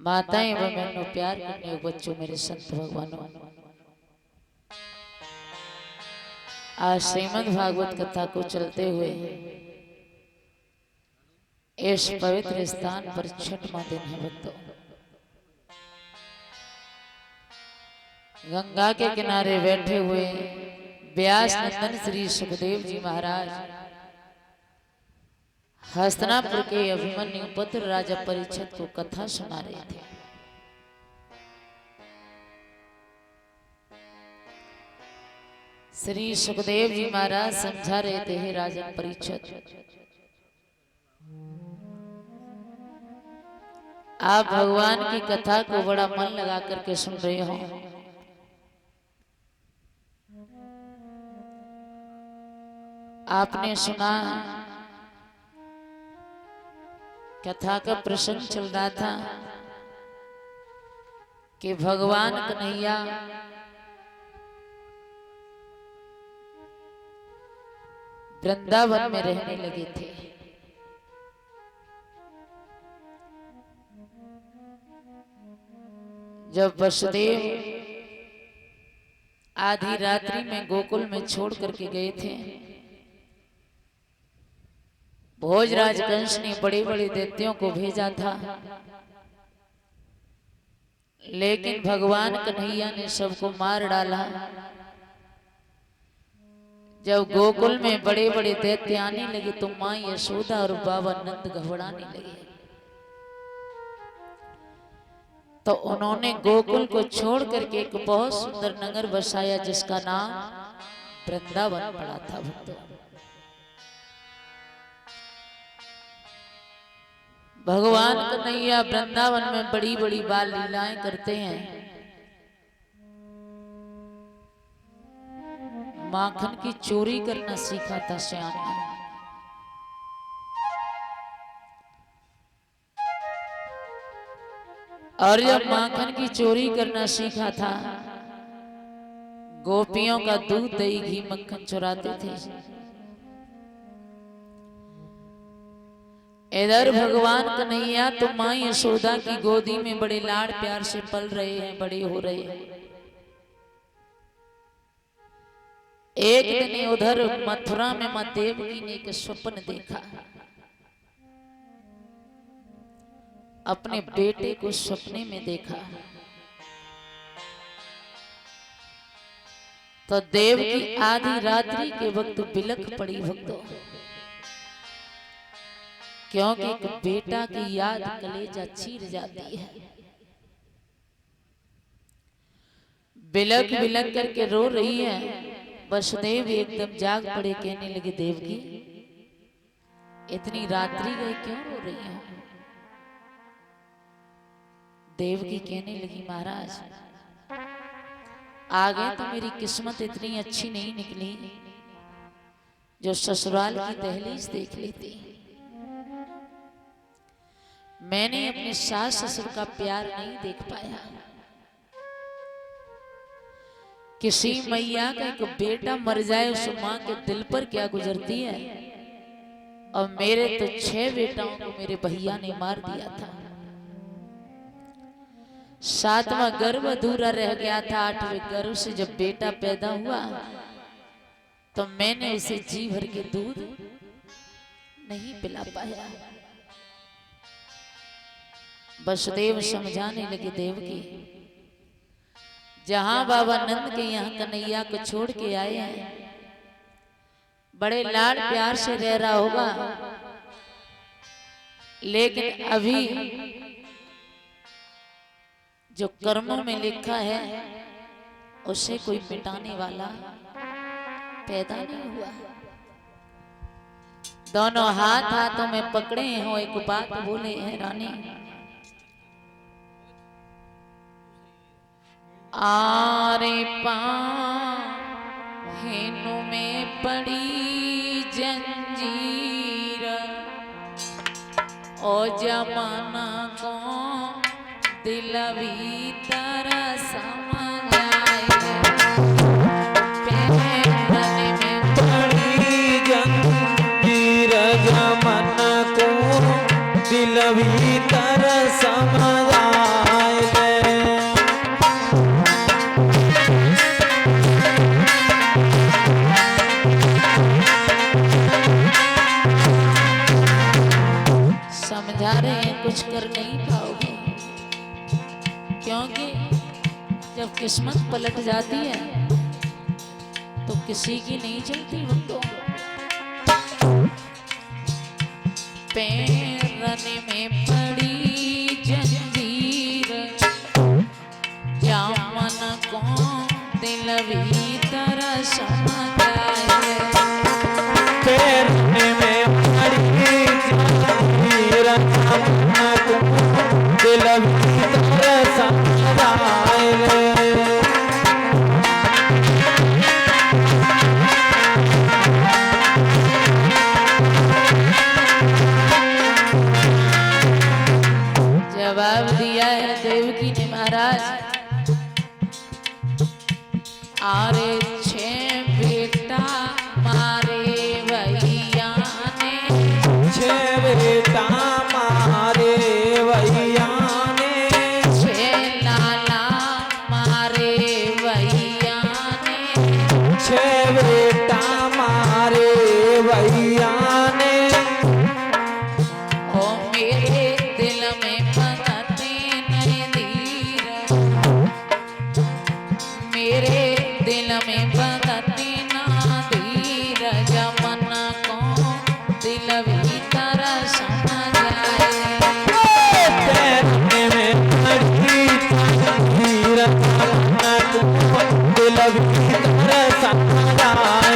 माताएं व बहनों, प्यार करने वाले बच्चों, मेरे संत भगवानों, आज श्रीमद् भागवत कथा को चलते हुए इस पवित्र स्थान पर छठवां दिन है। भक्तों, गंगा के किनारे बैठे हुए व्यास नंदन श्री सुखदेव जी महाराज हस्तिनापुर के अभिमन्यु पुत्र राजा परीक्षित को कथा सुना रहे थे। श्री सुखदेव जी महाराज समझा रहे थे, हे राजा परीक्षित, आप भगवान की कथा को बड़ा मन लगा करके सुन रहे हो। आपने सुना, कथा का प्रसंग चल रहा था कि भगवान कन्हैया वृंदावन में रहने लगे थे। जब वसुदेव आधी रात्रि में गोकुल में छोड़ करके गए थे, भोजराज कंस ने बड़े बड़े दैत्यों को भेजा था, लेकिन भगवान कन्हैया ने सबको मार डाला। जब गोकुल में बड़े बड़े दैत्य आने लगे तो मां यशोदा और बाबा नंद घबराने लगे, तो उन्होंने गोकुल को छोड़ करके एक बहुत सुंदर नगर बसाया जिसका नाम वृंदावन पड़ा था। भक्तों, भगवान कन्हैया वृंदावन में बड़ी बड़ी बाल लीलाएं करते हैं। माखन की चोरी करना सीखा था श्याम ने। और जब माखन की चोरी करना सीखा था, गोपियों का दूध दही घी मक्खन चुराते थे। इधर भगवान कन्हैया तो मां यशोदा की गोदी में बड़े लाड़ प्यार से पल रहे हैं, बड़े हो रहे हैं। एक दिन उधर मथुरा में मां देवकी ने एक स्वप्न देखा। अपने बेटे को सपने में देखा तो देवकी आधी रात्रि के वक्त बिलख पड़ी। भक्तों, क्योंकि एक बेटा की याद कलेजा चीर जाती है। बिलख बिलख करके रो रही है। वसुदेव एकदम जाग पड़े, कहने लगे, देवकी इतनी रात्रि गई, क्यों रो रही हो? देवकी कहने लगी, महाराज आगे तो मेरी किस्मत इतनी अच्छी नहीं निकली जो ससुराल की दहलीज देख लेती। मैंने अपने सास ससुर का प्यार नहीं देख पाया। किसी मैया का एक बेटा मर जाए, उस मां के दिल पर क्या गुजरती है। और मेरे तो 6 बेटाओं को मेरे भैया ने मार दिया था। 7वां गर्भ अधूरा रह गया था। 8वें गर्भ से जब बेटा पैदा हुआ तो मैंने उसे जी भर के दूध नहीं पिला पाया। वसुदेव समझाने लगे, देवकी जहां बाबा नंद के यहाँ कन्हैया को छोड़ के आए हैं, बड़े लाड प्यार से रह रहा होगा, लेकिन अभी जो कर्मों में लिखा है उसे कोई मिटाने वाला पैदा नहीं हुआ। दोनों हाथ हाथों में पकड़े हो, एक बात बोले हैं, रानी आरे पाहेनु में पड़ी जंजीर, ओ जमाना को दिल भीतर समझ आए। पहनने में पड़ी जंजीर, जमाना को दिल भीतर समझ आए। क्योंकि जब किस्मत पलट जाती है तो किसी की नहीं चलती भक्तों। पैरने में पड़ी जंजीर क्या मन को दिल भीतर समझाए। पैरने में पड़ी जंजीर क्या मन को दिल भीतर समझाए। जवाब दिया है देवकी ने महाराज, आरे 6 बेटा मारे भैया ने, 6 बेटा मारे भैया ने, 6 लाला मारे भैया ने, 6 बेटा मारे भैया ने। ओ मेरे दिल में बनते नहीं धीर, मेरे दिल में बनते ना धीर, जमन को दिल भीतर समझाए। पैरने में पड़ी जंजीर क्या मन को दिल भीतर समझाए।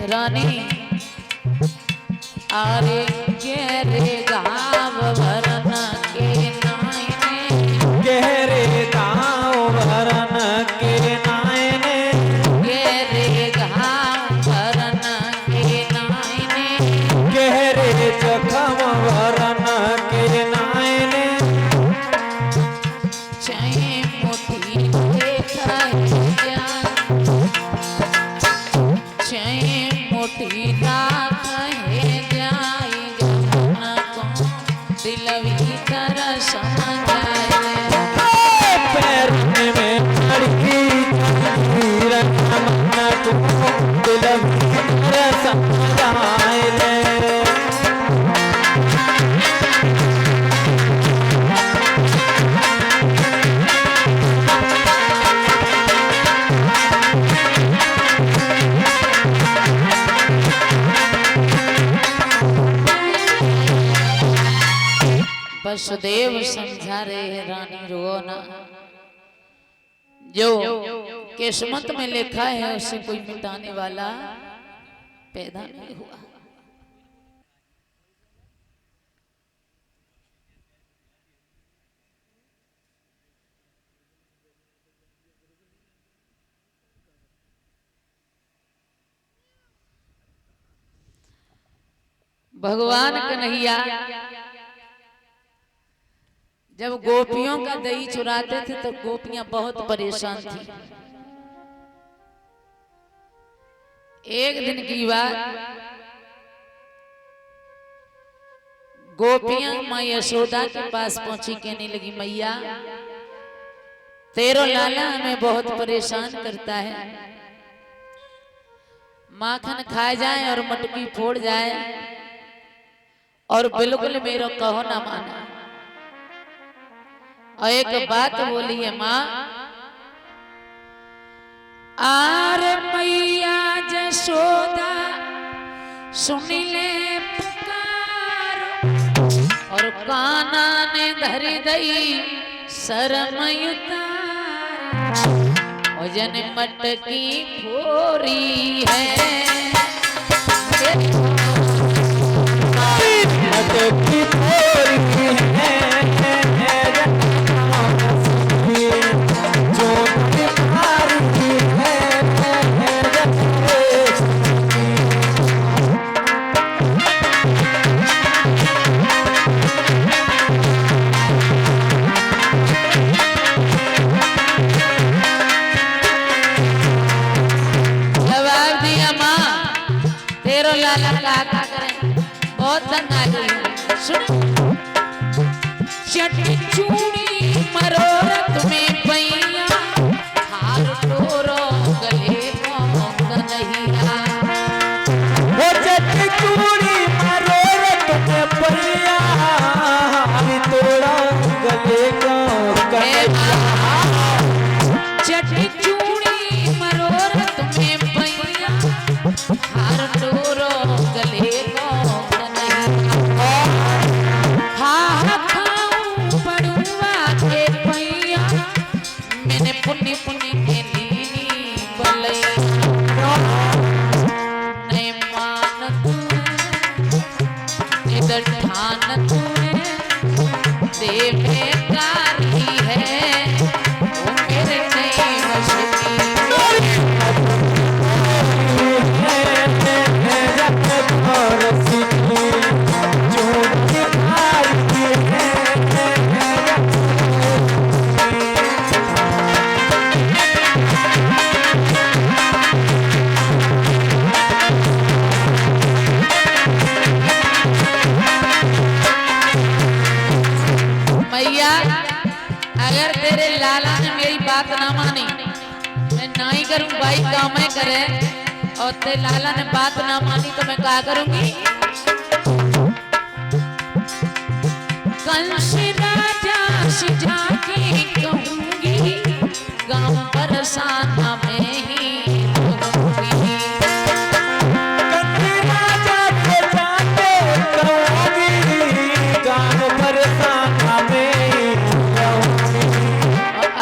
रानी आरे गहरे घाव भरन के नायने, गहरे गाँव भरन के नायने, गहरे घाव भरन के नायने, गहरे जखम भरन के नायने। चाहे मुट्ठी देखा है जान, चाहे मुट्ठी राख है जाए, जमन को दिल भीतर समझाए। पैरने में पड़ी जंजीर क्या मन को दिल भीतर समझाए। वसुदेव समझा रहे हैं रानी रो ना, जो किस्मत में लिखा है उसे कोई मिटाने वाला पैदा नहीं हुआ। भगवान कन्हैया जब गोपियों का दही चुराते थे तो गोपियां बहुत परेशान थी। एक दिन की बात, गोपियां माँ यशोदा के पास पहुंची, कहने लगी मैया तेरो लाला हमें बहुत परेशान करता है, माखन खा जाए और मटकी फोड़ जाए और बिल्कुल मेरा कहो ना माना। और एक बात बोली है माँ, आर मैया जसोदा सुन ले पुकार, और काना ने धरी दई शरम उतार, और जन मटकी फोरी है, मटकी फोरी है, तेरो लाला का करें बहुत तंग आ गई। सुन चटी चूड़ी मरोरत में पैया हार टोरो गले को कन्हैया वो चटी चूड़ी मरोरत में पैया हार तोड़ा गले को कन्हैया चटी चूड़ी मरोरत में पैया हार टोरो गले को कन्हैया हा खाऊं पड़ुआ के पैया मैंने पुण्य पुण्य के लीनी बलैया नहीं मान तू इधर ठान तू देवे कारी है वो मेरे नहीं बसती मैया अगर तेरे लाला ने मेरी बात ना मानी मैं ना ही करूं भाई काम है करे और तेरे लाला ने बात ना मानी तो मैं क्या करूंगी कंस राजा से जाके कहूंगी गांव बरसाना में ही रहूंगी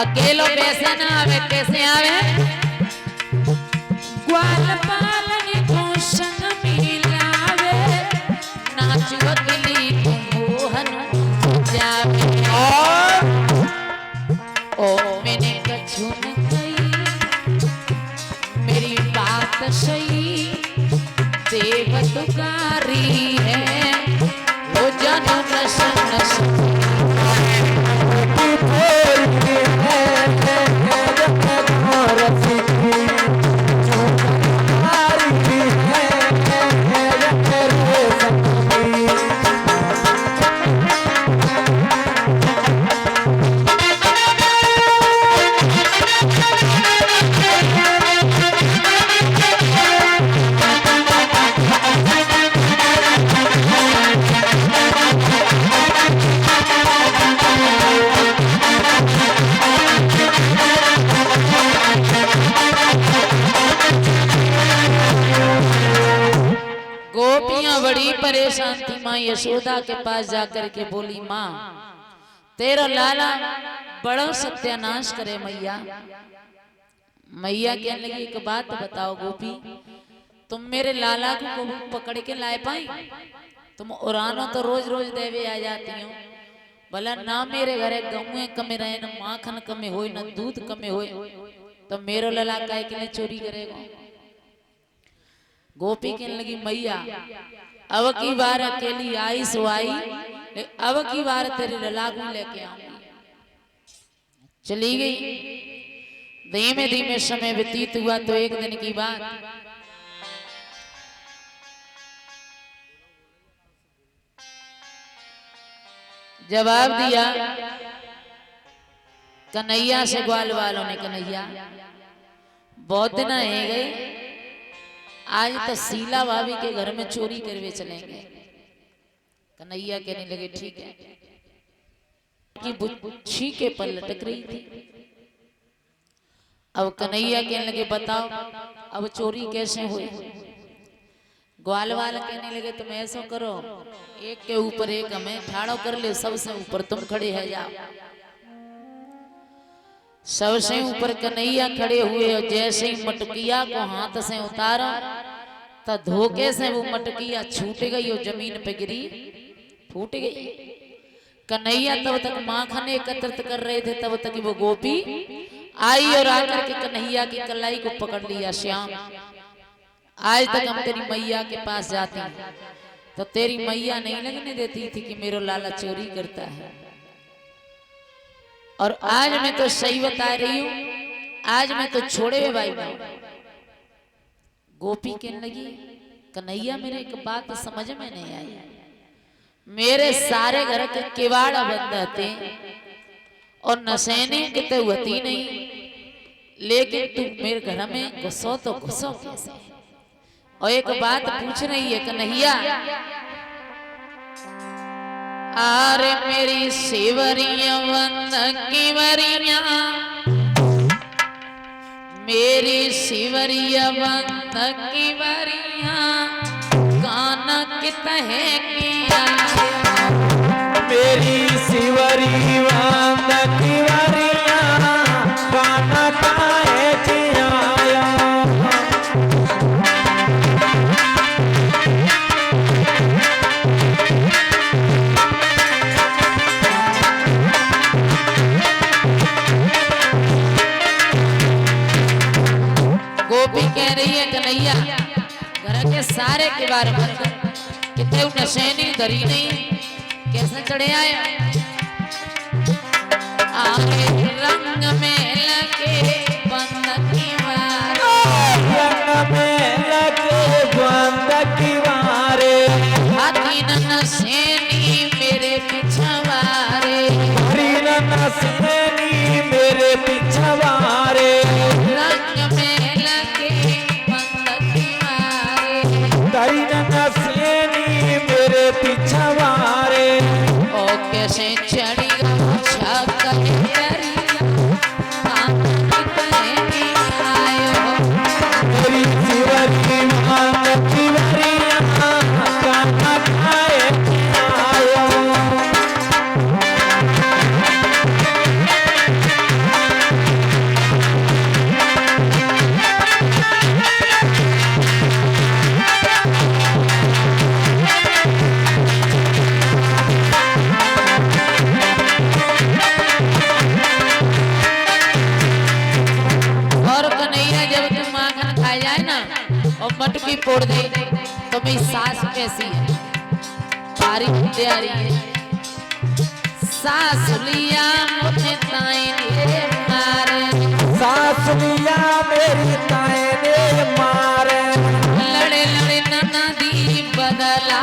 अकेलो कैसे ना आवे कैसे आवे ग्वाल पालन को संग मिलावे नाच अगली को मोहन जावे ओ मैंने कछु न कही मेरी बात सही देव तुकारी है वो जानो नशन नशन बड़ी परेशान थी माँ यशोदा के पास जाकर के बोली माँ तेरा लाला बड़ा सत्यानाश करे मैया मैया कहने लगी एक बात बताओ गोपी तुम मेरे लाला को पकड़ के लाए पाई तुम उरानो तो रोज रोज देवे आ जाती हो भला ना मेरे घरे गहुए कमे रहे न माखन कमे होए न दूध कमे होए तो मेरो लाला काहे के लिए चोरी करेगा गोपी कहने लगी मैया अब की बार अकेली आई सो आई अब की बार तेरे लला को लेके आऊंगी चली गई धीमे धीमे समय व्यतीत हुआ तो एक दिन की बात जवाब दिया कन्हैया से ग्वाल वालों ने कन्हैया बहुत दिन है गए आज तो शीला भाभी के घर में चोरी करवे चलेंगे कन्हैया कहने लगे ठीक है कि बुच्छी के पर लटक रही थी अब कन्हैया कहने लगे बताओ अब चोरी कैसे हुई ग्वाल वाला कहने लगे तुम ऐसा करो एक के ऊपर एक हमें ठाड़ो कर ले सबसे ऊपर तुम खड़े है जाओ सबसे ऊपर कन्हैया खड़े हुए और जैसे ही मटकिया को हाथ से उतारा तो धोखे से वो मटकिया छूट गई और जमीन पे गिरी फूट गई कन्हैया तब तक माखन एकत्रित कर रहे थे तब तक वो गोपी आई और आकर के कन्हैया की कलाई को पकड़ लिया श्याम आज तक हम तेरी मैया के पास जाते हैं तो तेरी मैया नहीं लगने देती थी कि मेरा लाला चोरी करता है और आज मैं तो सही बता रही हूं आज मैं तो छोड़े हुए भाई भाई गोपी कहने लगी कन्हैया मेरे एक बात समझ में नहीं आई मेरे सारे घर के किवाड़ बंद थे और नशेनी किते होती नहीं, लेकिन तुम मेरे घर में घुसो तो घुसो कैसे? और एक बात पूछ रही है कन्हैया, आरे मेरी शिवरिया बंद की वरिया, मेरी शिवरिया बंद की वरिया, काना कितहे किया मेरी शिवरी बंद की वरिया, काना काहे जियाया। गोपी कह रही है कन्हैया घर के सारे के बारे में कितने नशेनी धरी नहीं, कैसे चढ़े आए? आगे रंग में लगे बंद की वार, रंग में लगे बंद की वारे, हाथी नशेनी मेरे पिछवारे, हरी नशेनी मेरे पिछवारे, रंग में लगे बंद की वारे, हरी नशेनी मेरे पिछवारे। ओ कैसे चढ़ी छक्का करिया, कान कितने आयो मेरी शिवरी बंद की वरिया, काना काहे आयो। और कन्हैया जब तुम माखन खा जाए ना और मटकी फोड़ दे तो मेरी सास कैसी है? पारी तैयारी है सास लिया मुझे ताई ने मारे, सास लिया मेरी ताए ने मारे, लड़े लड़े नदी बदला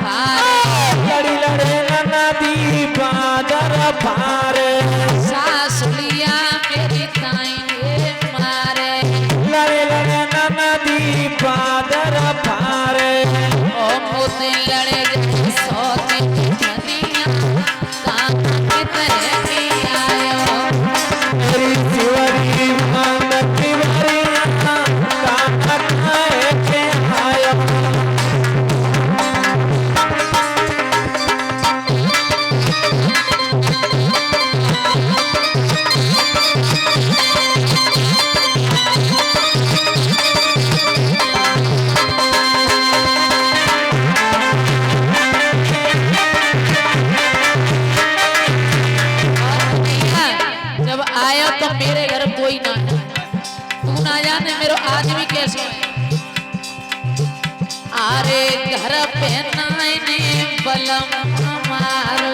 फारे, लड़ी लड़े नदी बादर पारे, सास लिया मेरी ताई ने मारे, लड़े लड़े नदी बादर पारे। ओ मुझे लड़े जैसे सोते नदियाँ, कान कितने आयो मेरी शिवरी बंद की वरिया, काना काहे आयो। जब आया तो मेरे घर कोई ना है, तू ना जाने मेरो आदमी कैसे है। आरे घर पे नाइने बलम हमारो,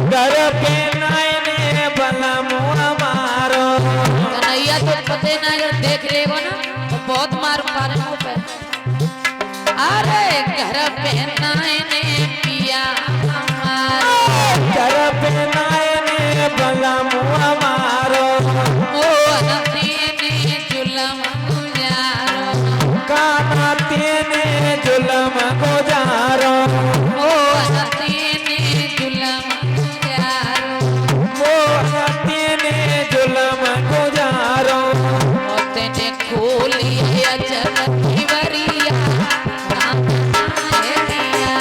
घर पे नायने बला मुआ मारो, कन्हैया तो पते ना अगर देख लेगो ना तो बहुत मार पारे मुंह पे। अरे घर पे नाइने पिया हमारो, घर पे नायने बला मुआ मारो, ओ नदीने जुलम गुजारो, काना तेने जुलम गुजारो, ओ नदीने जुलम गुजारो, वो तेने जुलम गुजारो। ओ तेने खोली अजर की वरिया, नाम है दिया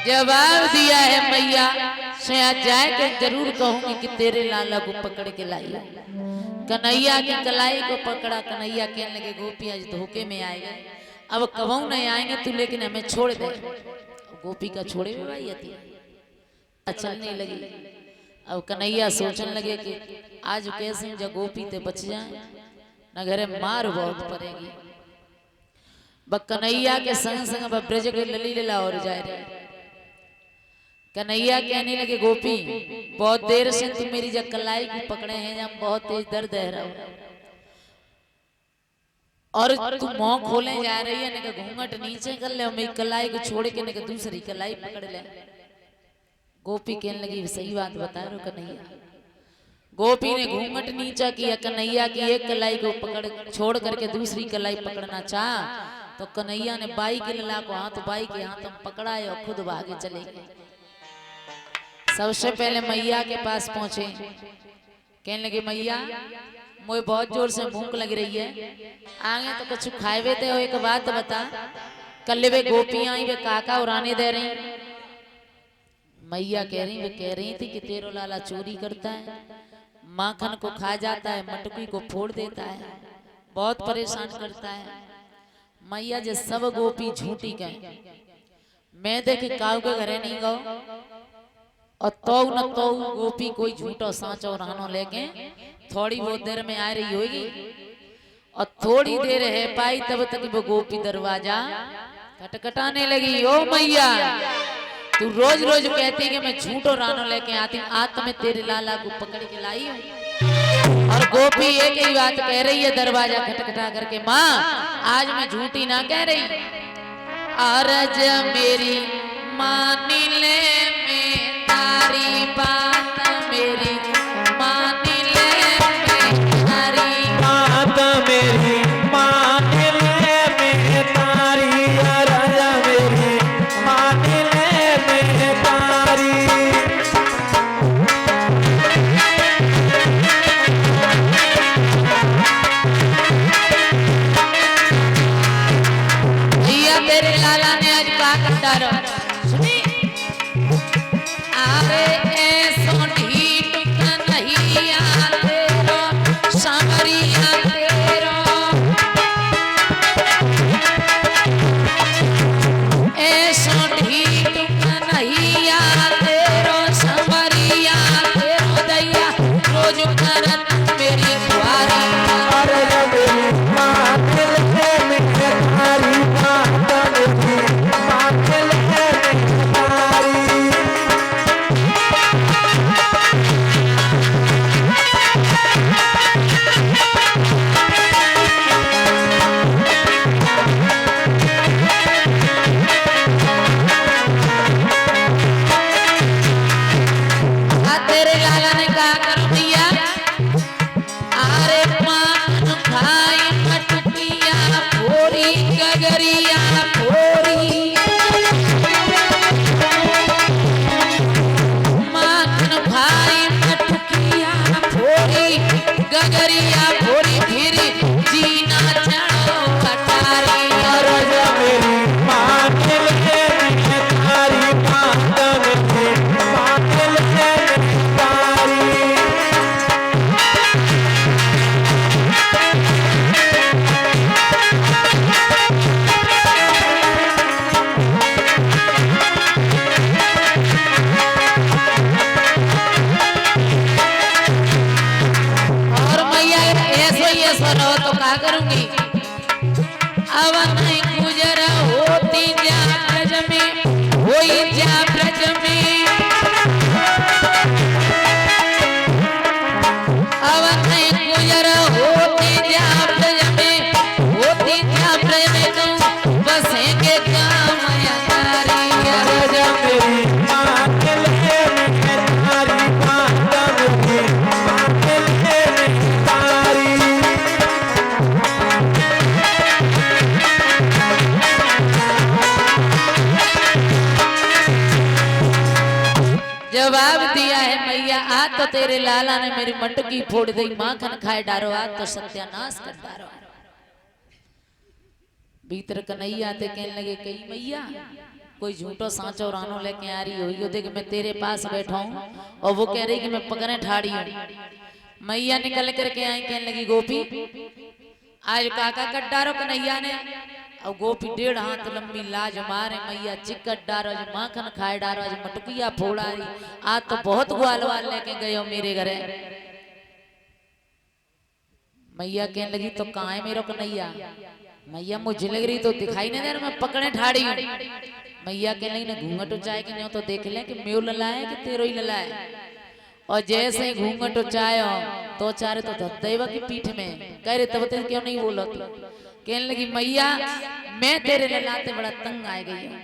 जवाब दिया है मैया से आज जाए के जरूर कहूंगी कि तेरे लाला को पकड़ के लाई। कन्हैया की कलाई को पकड़ा। कन्हैया कहने लगे गोपी आज धोखे में आएगा, अब कबू नहीं आएंगे तू, लेकिन हमें छोड़ दे। गोपी का छोड़े हुए भाई थी, चलने लगी। अब कन्हैया सोचने लगे कि आज कैसे जब गोपी ते बच जाए न घरे मार बहुत पड़ेगी। कन्हैया के संग संग ब्रज के लली लीला और जाए रहे। कन्हैया कहने लगे गोपी बहुत देर से तुम मेरी जब कलाई की पकड़े हैं, जब बहुत तेज दर्द है रहा और तू मुंह खोले जा रही है, ने घूंघट नीचे कर ले, मेरी कलाई को छोड़ के ने दूसरी कलाई पकड़ ले। गोपी कहने लगी सही बात बता रहे हो कन्हैया। गोपी ने घूंघट नीचा किया, कन्हैया की एक कलाई को पकड़ छोड़ करके दूसरी कलाई पकड़ना चाहा तो कन्हैया ने बाई के लला को हाथ बाई के हाथ में पकड़ाए और खुद भागे चले गए। सबसे पहले मैया के पास पहुंचे, कहने लगे मैया मुझे बहुत जोर से भूख लग रही है, आगे तो कुछ खाए थे। एक बात बता, कल वे गोपी आई वे काका उड़ाने दे रही। मैया कह रही थी कि तेरो लाला चोरी करता है, माखन को खा जाता है, मटकी को फोड़ देता है, बहुत परेशान करता है। मैया जे सब गोपी झूठी गए, मैं देखे काऊ के घरे नहीं गो और तो न तो गोपी कोई झूठो सांचो रहनो लेके थोड़ी बहुत देर में आ रही होगी और थोड़ी देर है पाई तब तक वो गोपी दरवाजा खटखटाने लगी। ओ मैया तू रोज रोज कहती कि मैं झूठो रानो लेके आती हूँ, आज तो मैं तेरे लाला को पकड़ के लाई हूँ। और गोपी एक ही बात कह रही है दरवाजा खटखटा करके, माँ आज मैं झूठी ना कह रही, अरज मेरी मान ले मैं तारी बात, मेरी मान ले मैं तारी बात, मेरी मान ले मैं तारी, राजा मेरी मान ले मैं तारी। भैया तेरे लाला ने आज का कटारो सुनी, अरे ऐसो ढीठ कन्हैया तेरो सांवरिया तेरो, ऐसो ढीठ कन्हैया तेरो सांवरिया तेरो, दैया रोज करत मेरी द्वारी। राजा मेरी मान ले मैं तारी, बात मेरी मान ले मैं तारी। तेरे लाला ने कहा करो भैया, अरे पान खाए मटकिया फोरी गगरिया फोरी, माखन खाए मटकिया फोरी गगरिया फोरी, फिर जीना चढ़ो कटारी। राजा मेरी मान ले मैं तारी, बात मेरी मान ले मैं तारी। और मैया ऐसो रहो तो क्या करूंगी, अब नहीं गुजर होती जा ब्रज में, होई जा ब्रज में, अब नहीं गुजर होती जा ब्रज में, होती जा ब्रज में तुम बसेंगे काम यारी। राजा मेरी मान ले मैं तारी, बात मेरी मान ले मैं तारी। जवाब दिया है मैया, आज तो तेरे लाला ने मेरी मटकी फोड़ दी, माखन खाए डारो, आज तो सत्यानाश कर डारो। भीतर कन्हैया ते कहने लगे कही मैया कोई झूठो सांचो रानो लेके आ रही हो देख मैं तेरे पास बैठा हूँ और वो कह रही कि मैं पकड़े ठाड़ी हूँ। मैया निकल करके आई, कहने लगी गोपी आज काका कट डारो कन्हैया ने। और गोपी 1.5 हाथ लंबी लाज मारे मैया चिकट डारो माखन खाए डारो आज मटकिया फोड़ा रही। आज तो बहुत ग्वाल वाल लेके गए हो मेरे घरे। मैया कहने लगी तो कहाँ है मेरो कन्हैया। मैया मुझे लग रही तो दिखाई नहीं दे रहा, मैं पकड़े ठाड़ी हूँ। मैया कहने लगी ने घूंघट उचाए कि नहीं तो देख ले कि मेव लला है कि तेरो ही लला है। और जैसे ही घूंघट उचायो तो चारे तो धत्तेवा की पीठ में कह रहे तब तक क्यों नहीं बोला तू। कहने लगी मैया मैं तेरे ललाते बड़ा तंग आ गई हूँ।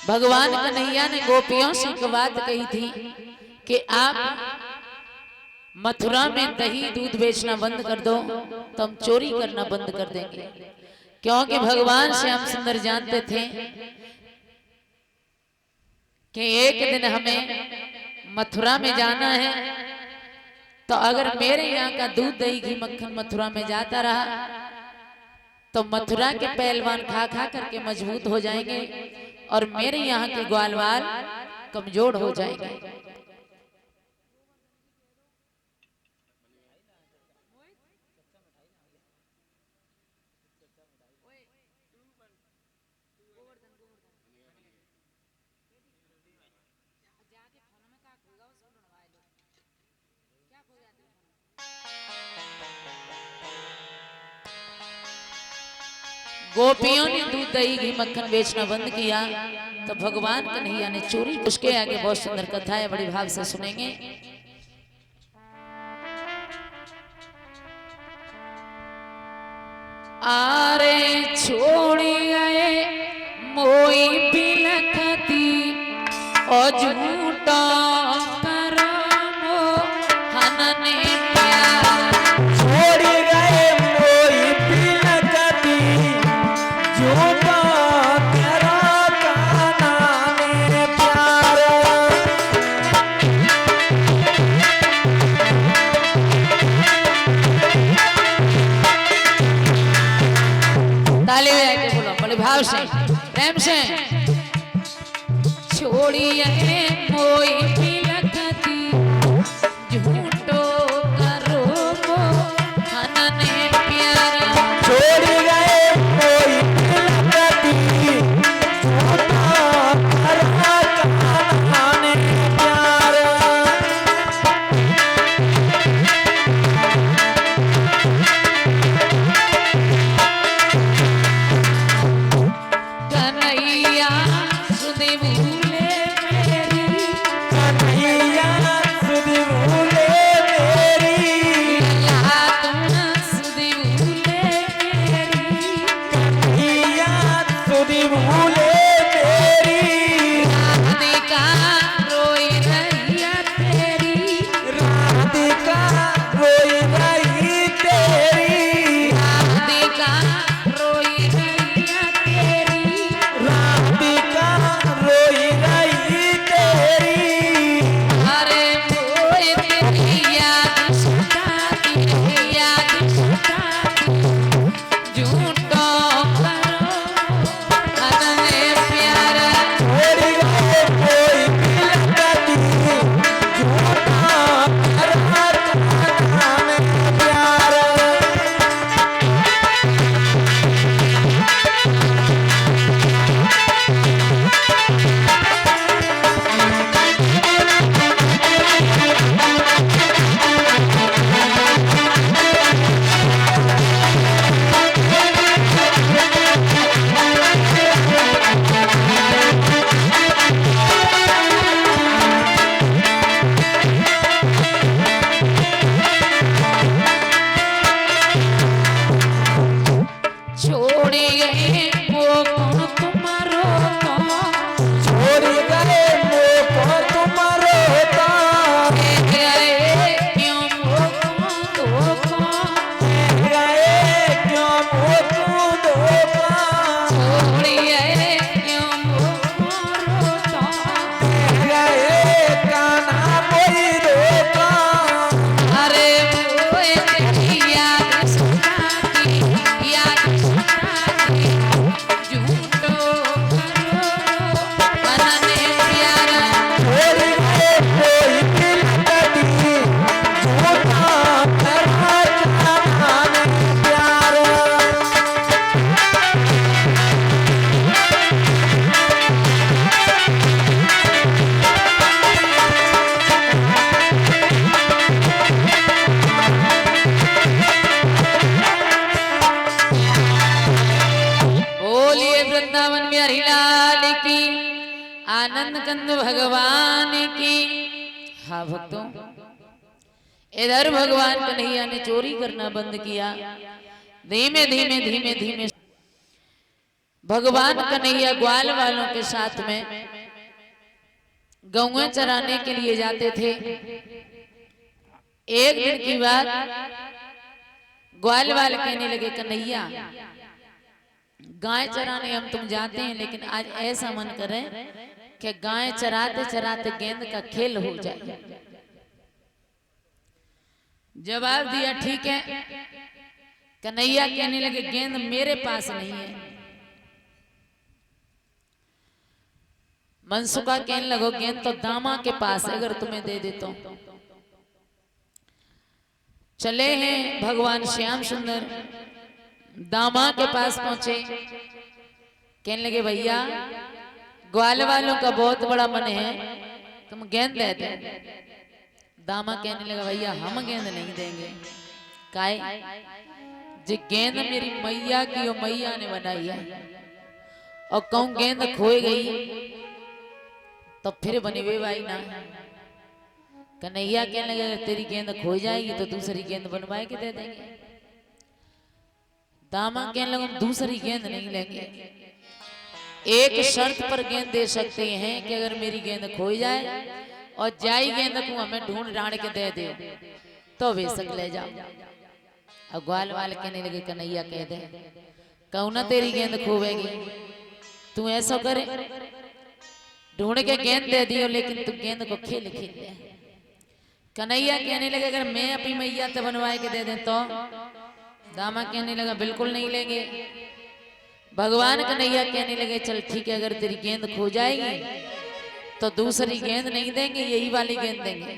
भगवान कन्हैया ने गोपियों से एक बात कही थी कि आप मथुरा में दही दूध बेचना बंद कर दो तो हम चोरी करना बंद कर देंगे। क्योंकि भगवान श्याम सुंदर जानते थे कि एक दिन हमें मथुरा में जाना है, तो अगर मेरे यहाँ का दूध दही घी मक्खन मथुरा में जाता रहा तो मथुरा के पहलवान खा खा करके मजबूत हो जाएंगे और मेरे यहाँ के ग्वालवाल कमजोर हो जाएंगे। गोपियों ने दूध दही घी मक्खन बेचना बंद किया तो भगवान कन्हैया ने चोरी। उसके आगे बहुत सुंदर कथा है, बड़ी भाव से सुनेंगे। आरे छोड़ी गए मोई बिलखती और झूठा प्रेम से छोड़िए मोई बिलखती झूठो करो मो हनने प्यारा। छोड़ गए मोई बिलखती झूठा करो हनने प्यारा। रोई आनंद कंद भगवान की। हाँ भक्तों, इधर भगवान कन्हैया ने चोरी करना बंद किया। धीमे धीमे धीमे धीमे भगवान कन्हैया ग्वाल वालों के साथ में गौएं चराने के लिए जाते थे। एक दिन की बात, ग्वाल वाले कहने लगे, कन्हैया गाय चराने हम तुम जाते हैं, लेकिन आज ऐसा मन करे कि गाय चराते चराते गेंद का खेल हो जाए। जवाब दिया, ठीक है। कन्हैया कहने लगे, गेंद मेरे पास नहीं है। मनसुखा कहने लगो, गेंद तो दामा के पास है, अगर तुम्हें दे देता हूं। चले हैं भगवान श्याम सुंदर, दामा के पास पहुंचे। कहने लगे, भैया ग्वाल वालों का बहुत बड़ा मन है, तुम गेंद दे दे। दामा कहने लगा, भैया हम गेंद नहीं देंगे। काहे? जी गेंद मेरी मैया की, और मैया ने बनाई है, और कहूं गेंद खोए गई तो फिर बनी वे भाई ना। कन्हैया कहने लगे, अगर तेरी गेंद खो जाएगी तो दूसरी गेंद बनवाए के दे देंगे। दामा कहने लगे, हम दूसरी गेंद नहीं लेंगे, एक शर्त पर गेंद दे सकते हैं कि अगर मेरी गेंद खो जाए और जाई गेंद को हमें ढूंढ ढांड के दे दे तो बेशक ले जाओ। अब ग्वाल वाले कहने लगे, कन्हैया कह दे, कहूं ना तेरी गेंद खोवेगी, तू ऐसा करे ढूंढ के गेंद दे दियो, लेकिन तू गेंद को खेल खेल ले। कन्हैया कहने लगे, अगर मैं अपनी मैया से बनवाए के दे दें तो? दामा कहने लगा, बिल्कुल नहीं लेंगे। भगवान कन्हैया कहने लगे, चल ठीक है, अगर तेरी गेंद खो जाएगी तो दूसरी गेंद नहीं देंगे, यही वाली गेंद देंगे।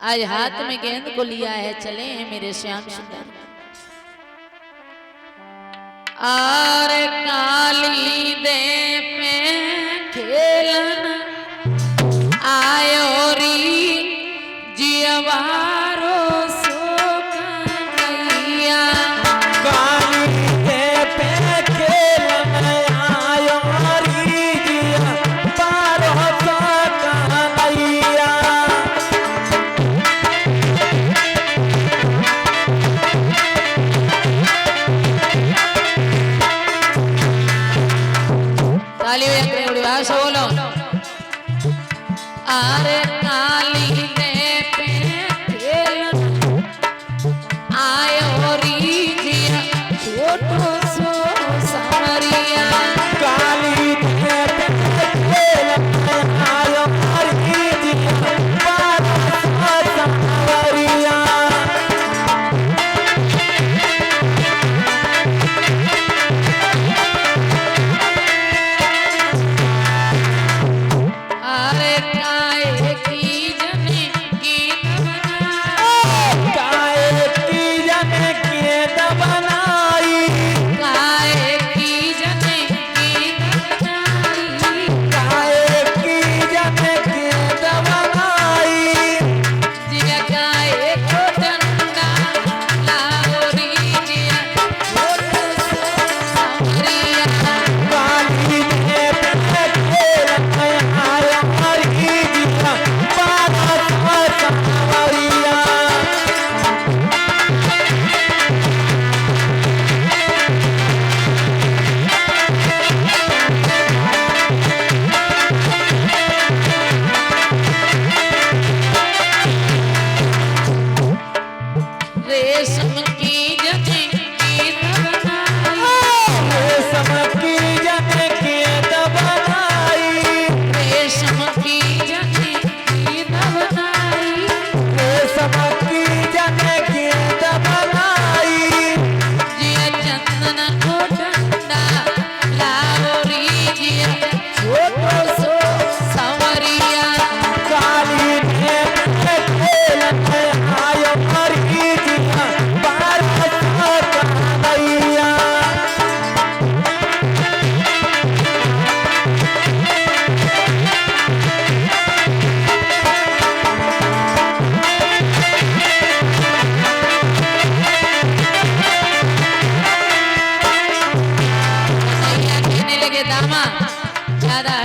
आज हाथ में गेंद को लिया है, चले हैं मेरे श्याम सुंदर। आर काली दे पे खेलन आयो री जियवारो सो कन्हैया। काली दे पे खेलन आयो री जियवारो सो कन्हैया। ताली बजा के भाषा बोलो। अरे काली दे पे खेलन आयो री जिया छोटो सो सामरिया। काली दे पे खेलन आयो री जियवारो सो सामरिया। अरे काहे की जने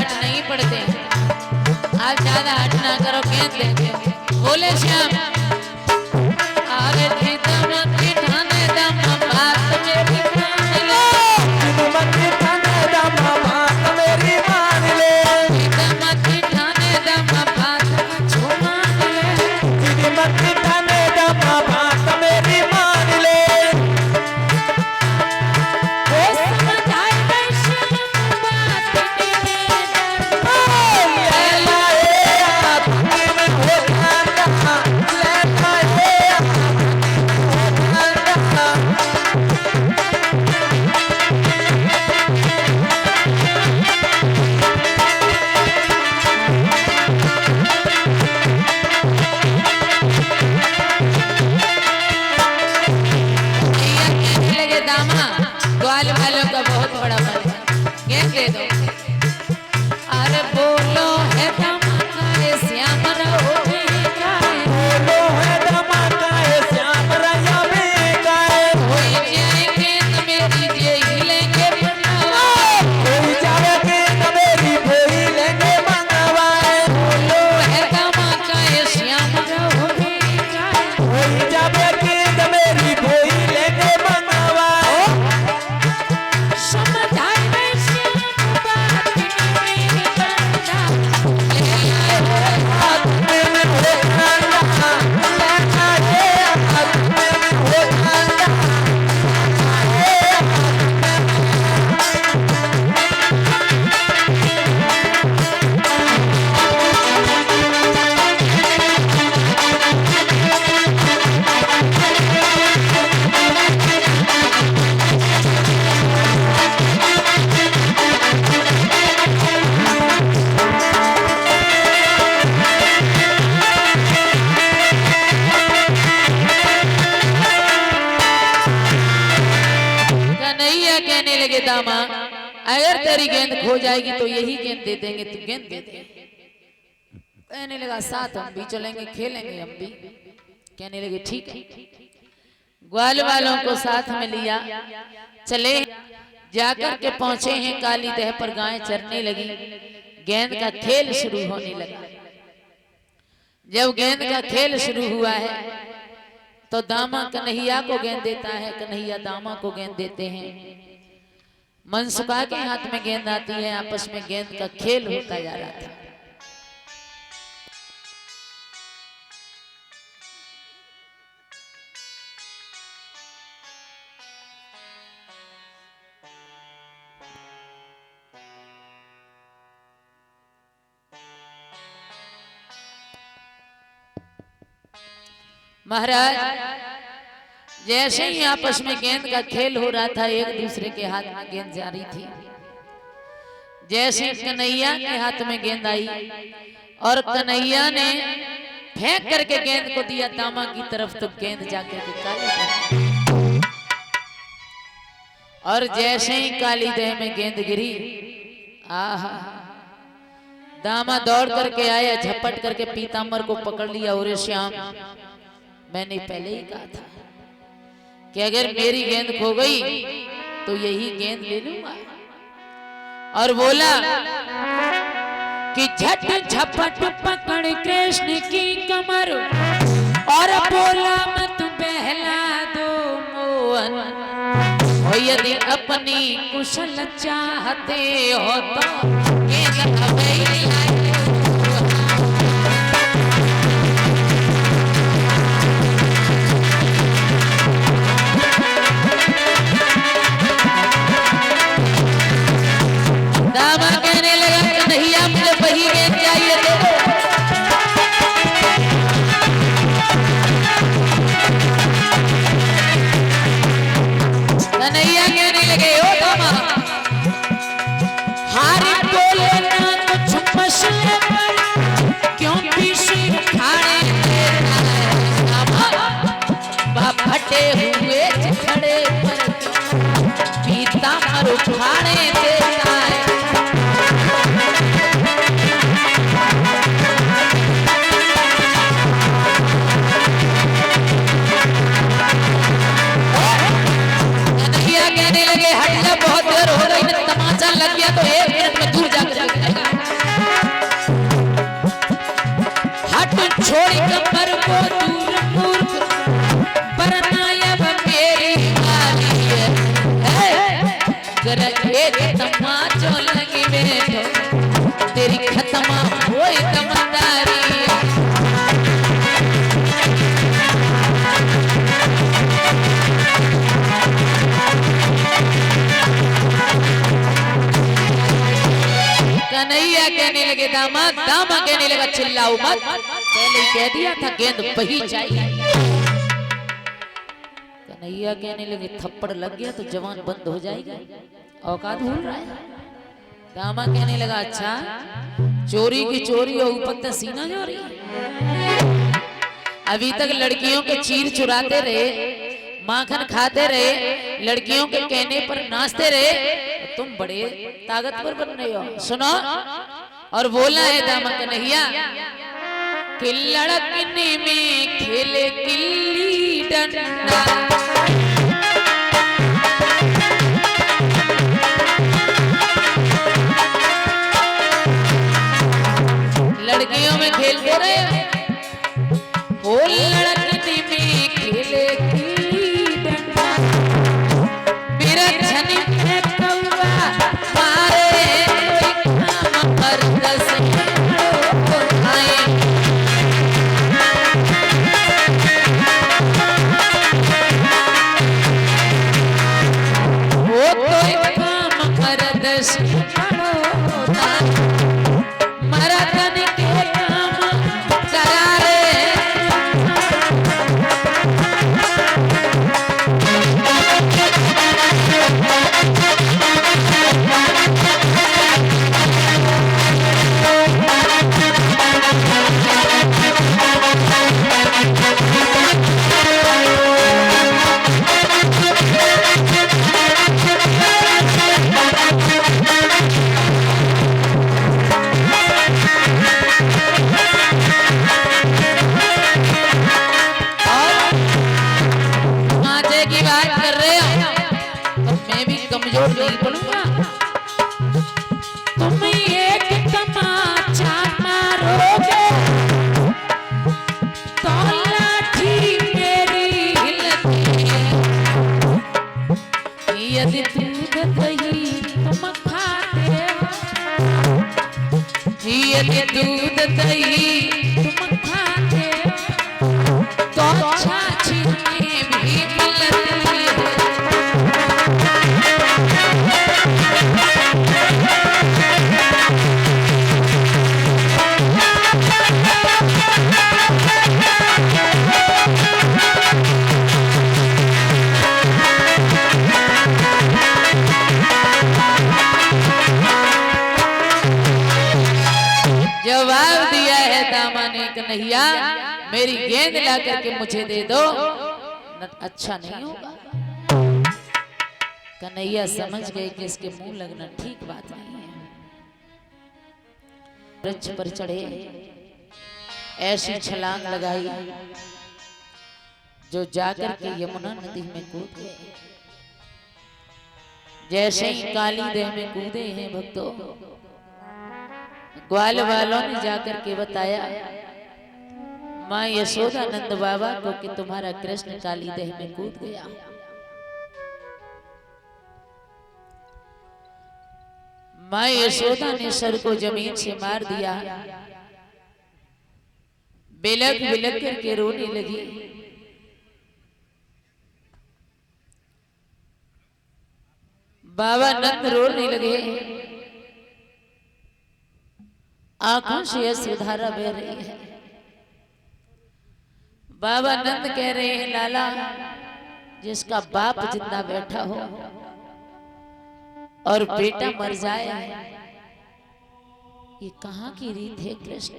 हट नहीं पड़ते हैं। आप ज्यादा हट ना करो, गेंद देंगे। बोले श्याम अरे दम ठाने दम बात मेरी मान ले, मत ठाने दम बात मेरी मान ले, दम ठाने दम बात मुझको मान ले, मत ठाने दम बात मेरी मान ले। वो समझाए वैश्य बात तेरी ग्वाल वालों का बहुत बड़ा मन है, गेंद दे दो। अरे बोलो है धमाका श्याम रहो गाए, बोलो है धमाका श्याम रया में गाए, कोई जाए गेंद मेरी जे लेंगे बनवा, कोई जावे गेंद मेरी कोई लेंगे मंगवाए, बोलो है धमाका श्याम रहो गाए, कोई जावे गेंद मेरी कोई लेंगे मंगवाए। समझाए वैश्य बात मेरी बंदा, हाथ में हो खंडा, लेना है हाथ में हो खंडा, कन्हैया कहने लगे दामा अगर तेरी गेंद खो जाएगी तो यही गेंद दे देंगे, तू गेंद दे दे। कहने लगा साथ हम भी चलेंगे, खेलेंगे हम भी। कहने लगे ठीक है। ग्वाल वालों को साथ में लिया, चले जाकर के पहुंचे हैं काली दह पर, गायें चरने लगी, गेंद का खेल शुरू होने लगा। जब गेंद का खेल शुरू हुआ है तो दामा कन्हैया को गेंद देता है, कन्हैया दामा को गेंद देते हैं। मनसुखा के हाथ में गेंद आती है, आपस में गेंद का खेल होता जा रहा था। महाराज जैसे ही आपस में गेंद का खेल हो रहा था, एक दूसरे के हाथ में गेंद जा रही थी। जैसे कन्हैया के हाथ में गेंद आई और कन्हैया ने फेंक करके गेंद को दिया दामा की तरफ, तो गेंद जाकर के काली और जैसे ही काली देह में गेंद गिरी, आहा दामा दौड़ करके आया, झपट करके पीतांबर को पकड़ लिया। और श्याम मैंने पहले ही कहा था कि अगर मेरी गेंद खो गई तो यही गेंद ले लूंगा। और बोला कि झट झपट पकड़ कृष्ण की कमर और बोला मत बहला दो मोहन, और यदि अपनी कुशल चाहते हो तो गेंद हवेली दामा कहने लगा कन्हैया मुझे वही गेंद चाहिए दे दो। कन्हैया कहने लगे ओ दामा हारी बोल तेरी खत्म होए दमदारी। कन्हैया कहने लगे दामाद, दामा कहने लगा चिल्लाओ मत, पहले ही कह दिया था गेंद वही चाहिए। कन्हैया कहने लगे थप्पड़ लग गया तो जवान बंद हो जाएगी, औकात भूल रहा है। दामा कहने लगा अच्छा चोरी की चोरी और ऊपर तक सीना चोरी। अभी तक लड़कियों के चीर चुराते रहे, माखन खाते रहे, लड़कियों के कहने पर नाचते रहे, तुम बड़े ताकतवर बन रहे हो। सुनो और बोला है दामा कन्हैया कि लड़कने में खेले गिल्ली डंडा, लड़कियों में खेलते रहे, ओ लड़कने में खेले गिल्ली डंडा, बिरछनी में कौवा मारे कोई काम मर्द से आए। वो कोई काम मर्द से मर्दन के काम करा रे। कमजोर नहीं पड़ूंगा, तुम एक तमाचा मारोगे तो लाठी मेरी हिलती है। यदि दूध दही तुम खाते हो, यदि दूध दही तुम खाते हो तो छाछ में भी मिलती है। जवाब दिया है दामा ने कन्हैया मेरी गेंद ला करके मुझे दे दो, अच्छा नहीं होगा। कन्हैया समझ गए कि इसके मुंह लगना ठीक बात नहीं है। वृक्ष पर चढ़े, ऐसी छलांग लगाई जो जाकर के यमुना नदी में कूद गए। जैसे ही काली देह में कूदे हैं भक्तों, ग्वाल वालों ने जाकर के बताया माँ यशोदा नंद बाबा को कि तुम्हारा कृष्ण काली देह में कूद गया। माँ यशोदा ने सर को जमीन से मार दिया, बिलक बिलक करके रोने लगी। बाबा नंद रोने लगे, आंखों से अश्रुधारा बह रही है। बाबा नंद कह रहे हैं लाला जिसका बाप जिंदा बैठा हो और बेटा मर जाए, ये कहां की रीत है कृष्ण।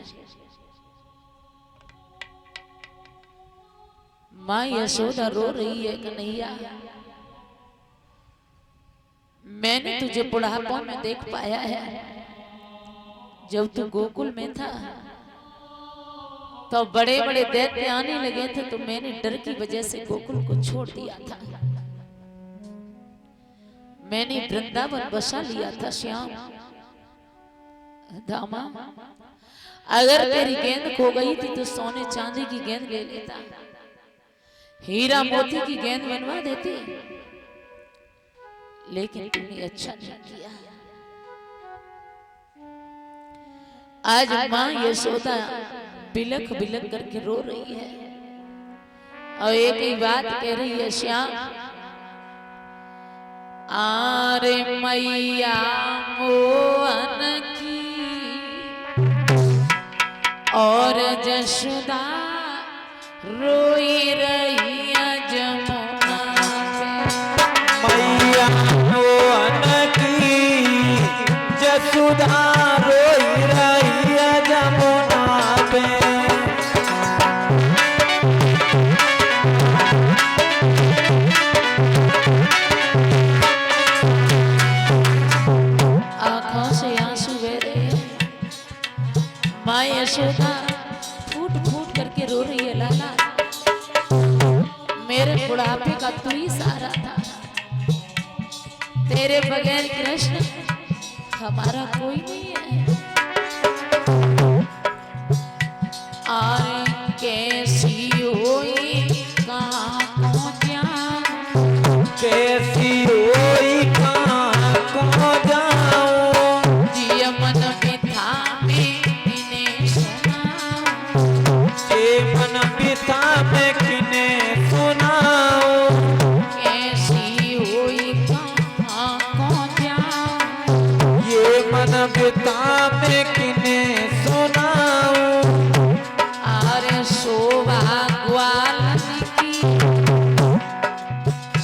माँ यशोदा रो रही है कन्हैया मैंने तुझे बुढ़ापा में देख पाया है, जब तू गोकुल में था तो बड़े बड़े दैत्य आने लगे थे तो मैंने डर की वजह से गोकुल को छोड़ दिया था। मैंने वृंदावन बसा लिया था। श्याम दामा अगर तेरी गेंद खो गई थी तो सोने चांदी की गेंद ले लेता, हीरा मोती की गेंद बनवा देती, लेकिन तूने अच्छा नहीं किया। आज माँ यशोदा बिलख बिलख करके रो रही है और एक ही बात कह रही है, श्याम आरे मैया मोहन की और जशोदा रोई रही है जमुना पे। मैया मोहन की जसुधा रोई रही है जमुना पे। आंखों से आंसू बह रहे हैं। माँ यशोदा फूट फूट करके रो रही है, लाला मेरे बुढ़ापे का तू ही सहारा था, तेरे बगैर कृष्ण हमारा कोई नहीं है। आरे कैसी हुई कहाँ पहुँचा, कैसी होई कहाँ को जाऊं, जिया मन पिता में इन्हें सुनाऊं। ये मन पिता में किने सुनाऊं, कैसी हुई कहाँ पहुँचा, ये मन पिता में किने सुनाऊं। आरे शोभा ग्वालन की,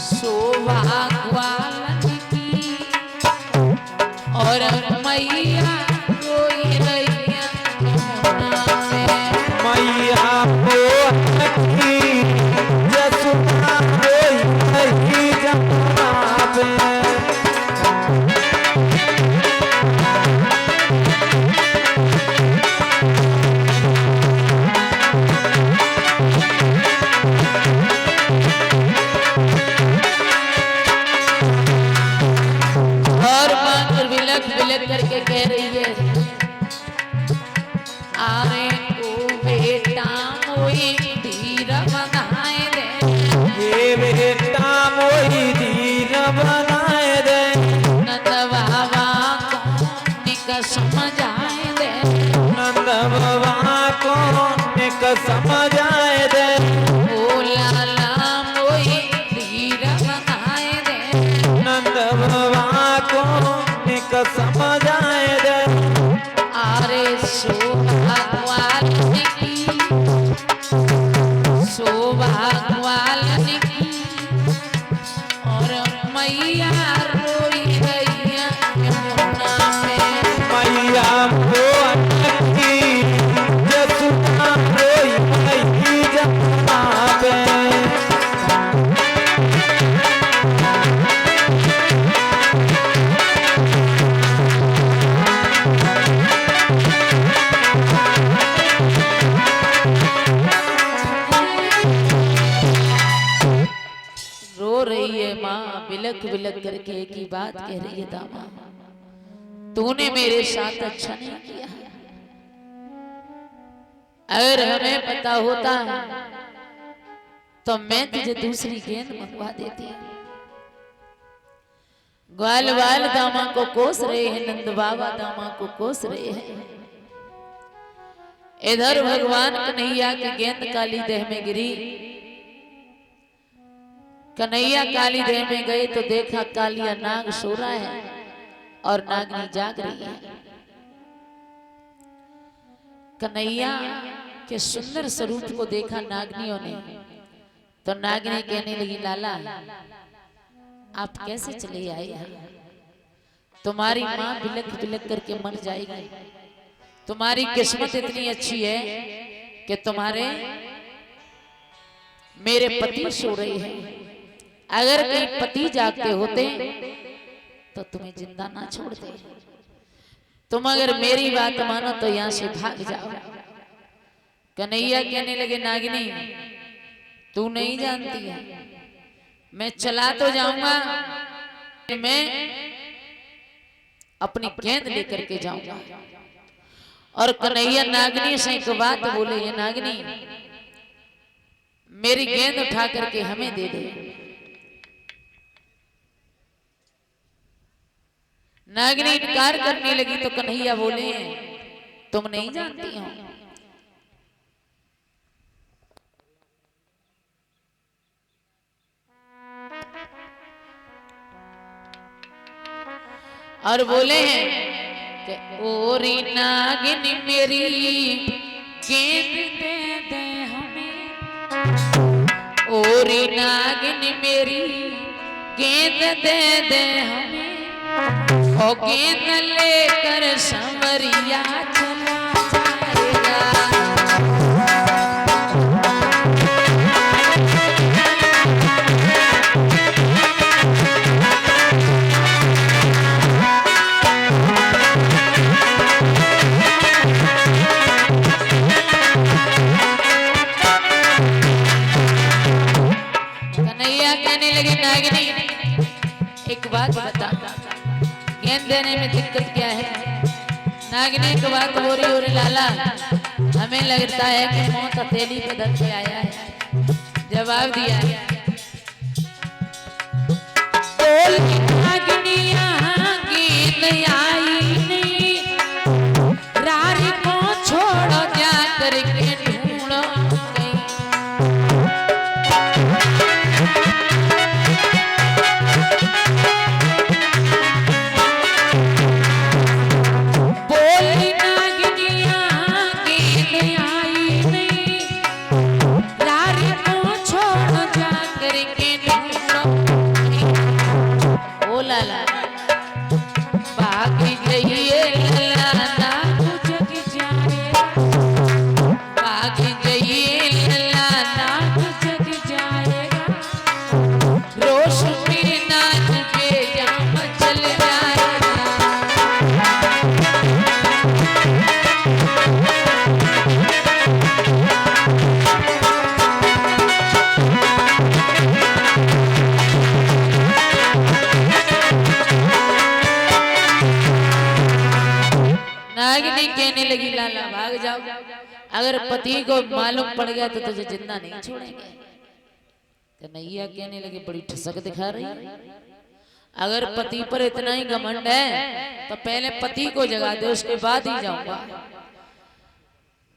शोभा ग्वालन की और मैया रोई रही है यमुना पे। मैया मोहन की जसुधा रोई रही जमुना पे। और माँ बिलख बिलख करके कह रही है, आरे ओ बेटा मोई धीर बनाए दे, ये बेटा मोई धीर बनाए दे, नंद बाबा को निक समझाए दे, नंद बाबा को एक समझाए दे, ओ लाला मोई धीर बनाए दे, नंद बाबा को एक समझाए दे। आरे शोभा ग्वालन की, शोभा ग्वालन की और मैया रोई रही है यमुना पे। मैया मोहन की जसुधा रोई रही जमुना पे। रो रही है माँ बिलख बिलख करके, एक ही बात कह रही है, दामा तूने मेरे साथ अच्छा नहीं किया। अगर हमें पता होता तो मैं तुझे दूसरी गेंद मंगवा देती। ग्वाल वाल दामा को कोस रहे हैं, नंद बाबा दामा को कोस रहे हैं। इधर भगवान कन्हैया की गेंद काली देह में गिरी। कन्हैया काली देह में गए तो देखा कालिया नाग सो रहा है और नागनी जाग रही है। कन्हैया के सुंदर स्वरूप को देखा नागनियों ने तो नागनी कहने लगी, लाला आप कैसे चले आए यहाँ? तुम्हारी माँ बिलख बिलख करके मर जाएगी। तुम्हारी किस्मत इतनी अच्छी है कि तुम्हारे मेरे पति सो रहे हैं। अगर कहीं पति जागते होते तो तुम्हें जिंदा ना छोड़ते। तुम अगर मेरी बात मानो तो यहाँ से भाग जाओ। कन्हैया कहने लगे, नागिनी तू नहीं जानती है, मैं चला तो जाऊंगा, मैं अपनी गेंद लेकर के जाऊंगा। और कन्हैया नागिनी से एक बात बोले, ये नागिनी मेरी गेंद उठा करके हमें दे दे। नागिनी इनकार करने लगी तो कन्हैया बोले, तुम नहीं जानती हो? और बोले हैं कि ओरी नागिन मेरी गेंद दे दे हमें, ओरी नागिन मेरी गेंद दे दे हमें, ओ गेंद लेकर संवरिया चला जाएगा। कहने लगे नागिनी एक बात बता, गेंद देने में दिक्कत क्या है? नागिनी एक बात हो रही लाला, हमें लगता है कि मौत हथेली पे धर के आया है। जवाब दिया नागिनी यहाँ गेंद आई नहीं, रारी को छोड़ो जा करके ढूंढो कहीं। नागिनी कहने लगी लाला भाग जाओ, अगर पति को मालूम पड़ गया तो तुझे जिंदा नहीं छोड़ेंगे। कन्हैया कहने लगे बड़ी ठसक दिखा रही है, अगर पति पर इतना ही घमंड है तो पहले पति को जगा दे उसके बाद ही जाऊंगा।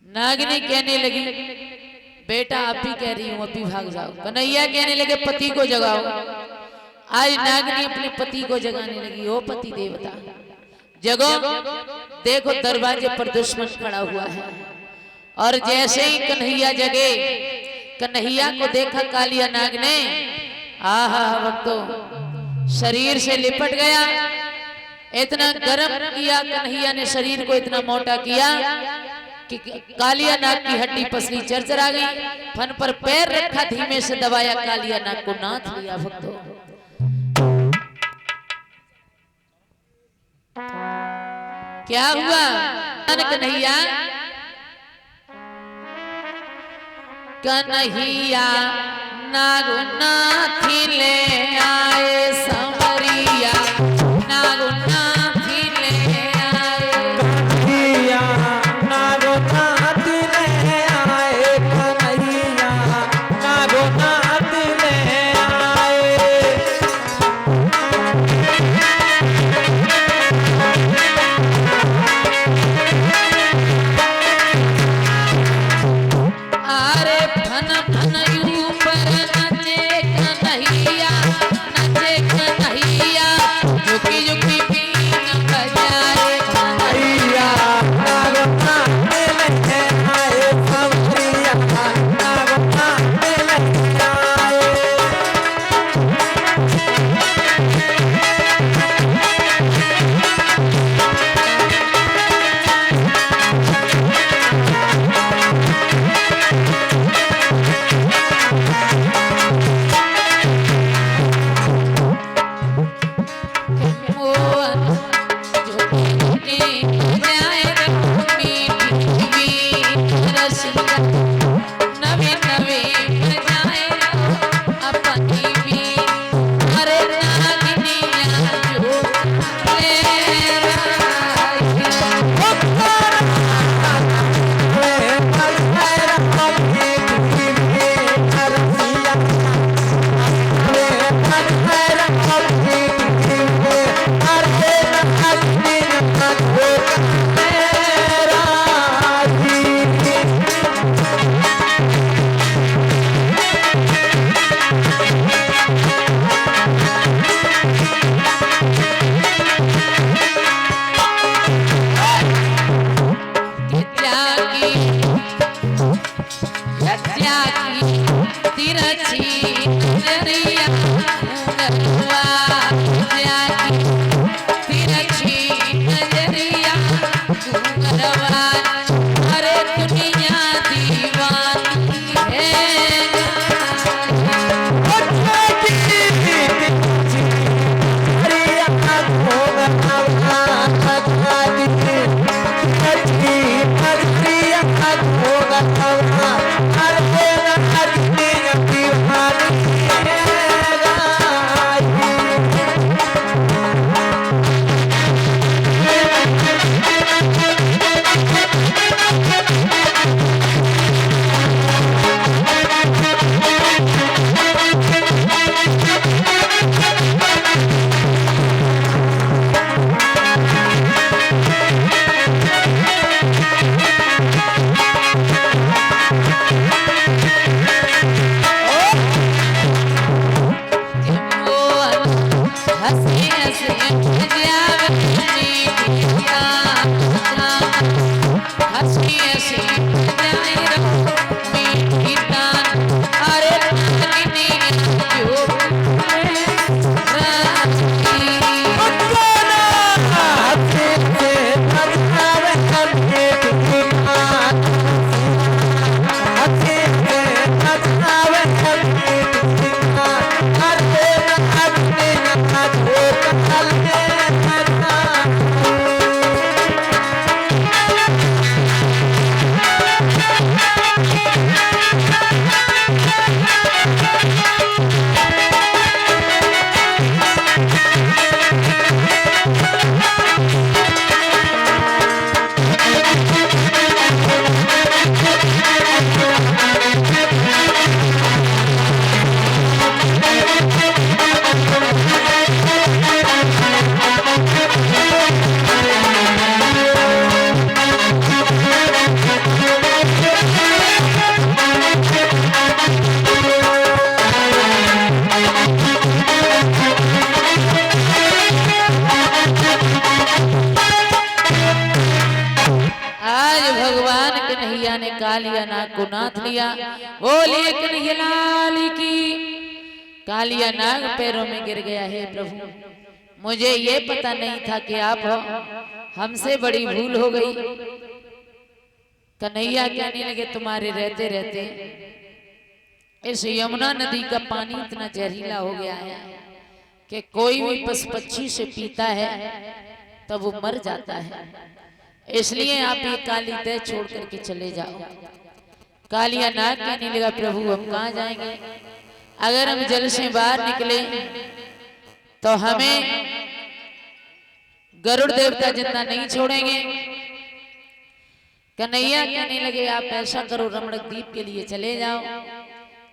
नागिनी कहने लगी बेटा आप भी कह रही हूं अभी भाग जाओ। कन्हैया कहने लगे पति को जगाओ। आज नागिनी अपने पति को जगाने लगी, ओ पति देवता जगो, देखो दरवाजे पर दुश्मन खड़ा हुआ है। और जैसे ही कन्हैया जगे, कन्हैया को देखा कालिया नाग ने, आहा भक्तों शरीर से लिपट गया, इतना गर्म किया कन्हैया ने, शरीर को इतना मोटा किया कि कालिया नाग की हड्डी पसली चरचरा गई। फन पर पैर रखा, धीमे से दबाया, कालिया नाग को नाथ लिया। भक्तों क्या हुआ? कन्हैया कन्हैया नागुनाथी ले आए संवरिया, नागुनाथी ले आए। कन्हैया नागुनाथी ले आए, कन्हैया नागुनाथी ले आए। अरे फन फन ऊपर नचे कन्हैया, नचे कन्हैया। तिरछी नजरिया घूंघरवा जाकी तिरछी नजरिया घूंघरवा अरे दुनिया दीवानी है ने कालिया नाग को नाथ लिया। बोलिए कन्हैया लाल की। कालिया नाग पैरों में गिर गया। है प्रभु, मुझे ये पता नहीं था कि आप हो, हमसे बड़ी भूल हो गई। कन्हैया कहने लगे, तुम्हारे रहते रहते इस यमुना नदी का पानी इतना जहरीला हो गया है कि कोई भी पशु पक्षी से पीता है तब वो मर जाता है। इसलिए आप ये काली तय छोड़ करके चले जाओ। कालिया नाग कहने लगा, प्रभु हम कहाँ जाएंगे? अगर हम जल से बाहर निकले तो हमें गरुड़ देवता जिंदा नहीं छोड़ेंगे। कन्हैया कहने लगे, आप ऐसा करो, रमणक द्वीप के लिए चले जाओ,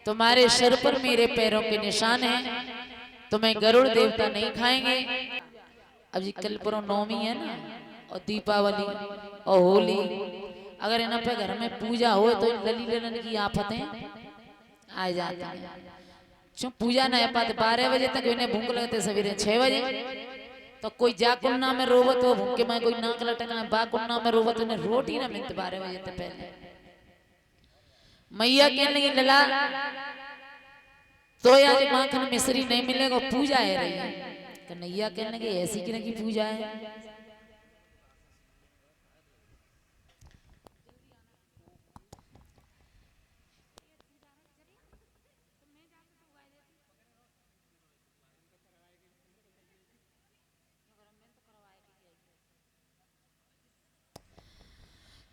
तुम्हारे सर पर मेरे पैरों के निशान हैं, तुम्हें गरुड़ देवता नहीं खाएंगे। अब जी कल पर नवमी है ना, और दीपावली और होली, अगर इन पे घर में पूजा हो तो लली ललन की आफतें आ जाती हैं। क्यों पूजा न पाते 12 बजे तक, इन्हें भूख लगते सवेरे 6 बजे। तो कोई जाकुन्ना में रोवत हो भूख के, मैं कोई नाक लटका बाकुन्ना में रोवत, उन्हें रोटी ना मिलती 12 बजे तक पहले। मैया कहने लगी, लला तो आज माखन मिश्री नहीं मिलेगा, पूजा है रही। कन्हैया कहने लगे, ऐसी की नहीं पूजा है।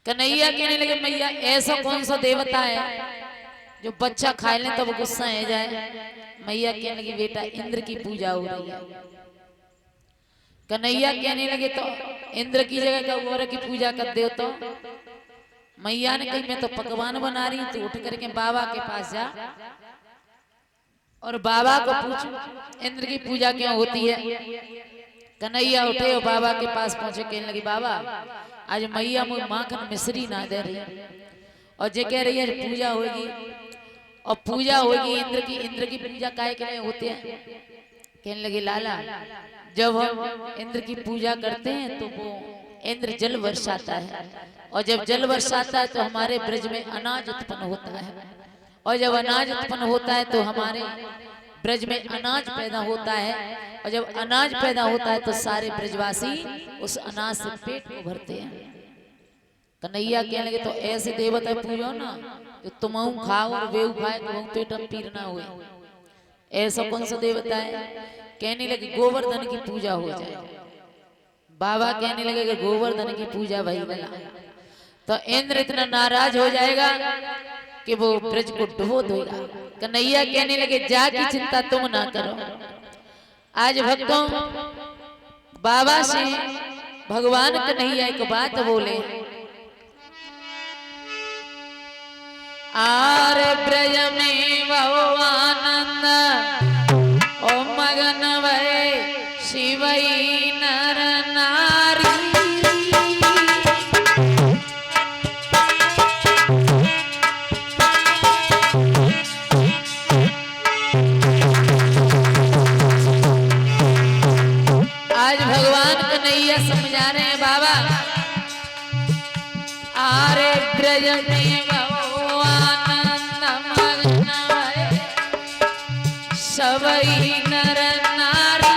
कन्हैया कहने लगे, मैया ऐसा कौन सा देवता है जो बच्चा खा ले तो वो गुस्सा आ जाए? मैया कहने लगी, बेटा इंद्र की पूजा हो रही है। कन्हैया कहने लगे, तो इंद्र की जगह का गौर की पूजा कर दे। तो मैया ने कही, मैं तो पकवान बना रही हूँ, तो उठ करके बाबा के पास जा और बाबा को पूछ इंद्र की पूजा क्यों होती है। कन्हैया उठे और बाबा के पास पहुंचे, कहने लगी, बाबा आज मैया मुझे माखन मिश्री ना दे रही, और जे कह रही है पूजा होगी, और पूजा होगी इंद्र की पूजा काहे के लिए होती है? कहने लगे, लाला जब हम इंद्र की पूजा करते हैं तो वो इंद्र जल बरसाता है, और जब जल बरसाता है तो हमारे ब्रज में अनाज उत्पन्न होता है, और जब अनाज उत्पन्न होता है तो हमारे ब्रज में अनाज पैदा होता है, और जब अनाज पैदा होता है तो सारे ब्रजवासी उस अनाज से पेट को भरते हैं। कन्हैया कहने लगे तो ऐसे देवता पूजो ना जो तुम खाओ और वे खाए तो पेट में पीर ना हुए। ऐसा कौन सा देवता है? कहने लगे गोवर्धन की पूजा हो जाए। बाबा कहने लगे कि गोवर्धन की पूजा वही बना, तो इंद्र इतना नाराज हो जाएगा कि वो ब्रज को डुबो देगा। कन्हैया कहने लगे जा की चिंता तुम ना करो। आज भक्तों बाबा से भगवान कन्हैया एक बात बोले, आर ब्रज में बहु आनंद ओ मगन भय शिवई नर नारी। आज भगवान कन्हैया समझा रहे हैं बाबा, आरे ब्रज में बहु आनंद मगन भय सबई नर नारी,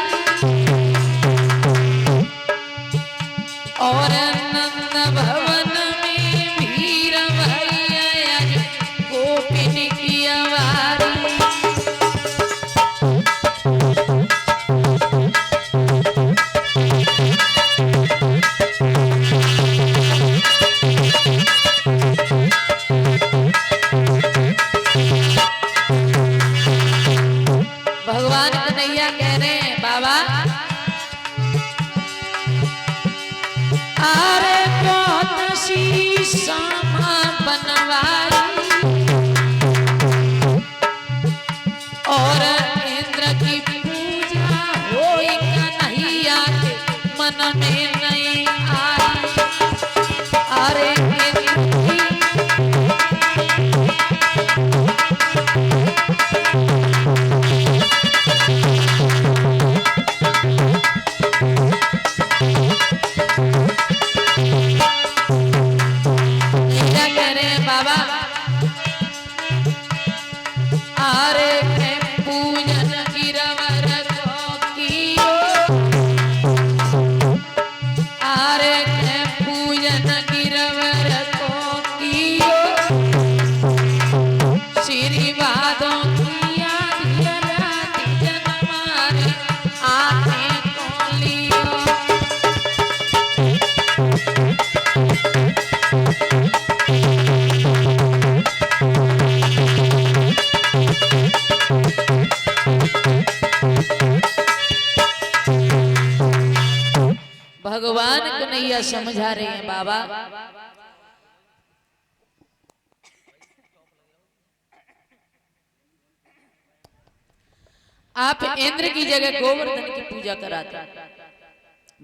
और नंद भवन में भीर भैया गोपिन की अवारी। भगवान कन्हैया कह रहे हैं बाबा, अरे बहुत सी सामा बनवाई और इंद्र की पूजा होई कन्हैया के मन में नहीं आई। अरे भगवान कन्हैया समझा रहे हैं बाबा, आप इंद्र की जगह गोवर्धन की पूजा कराते।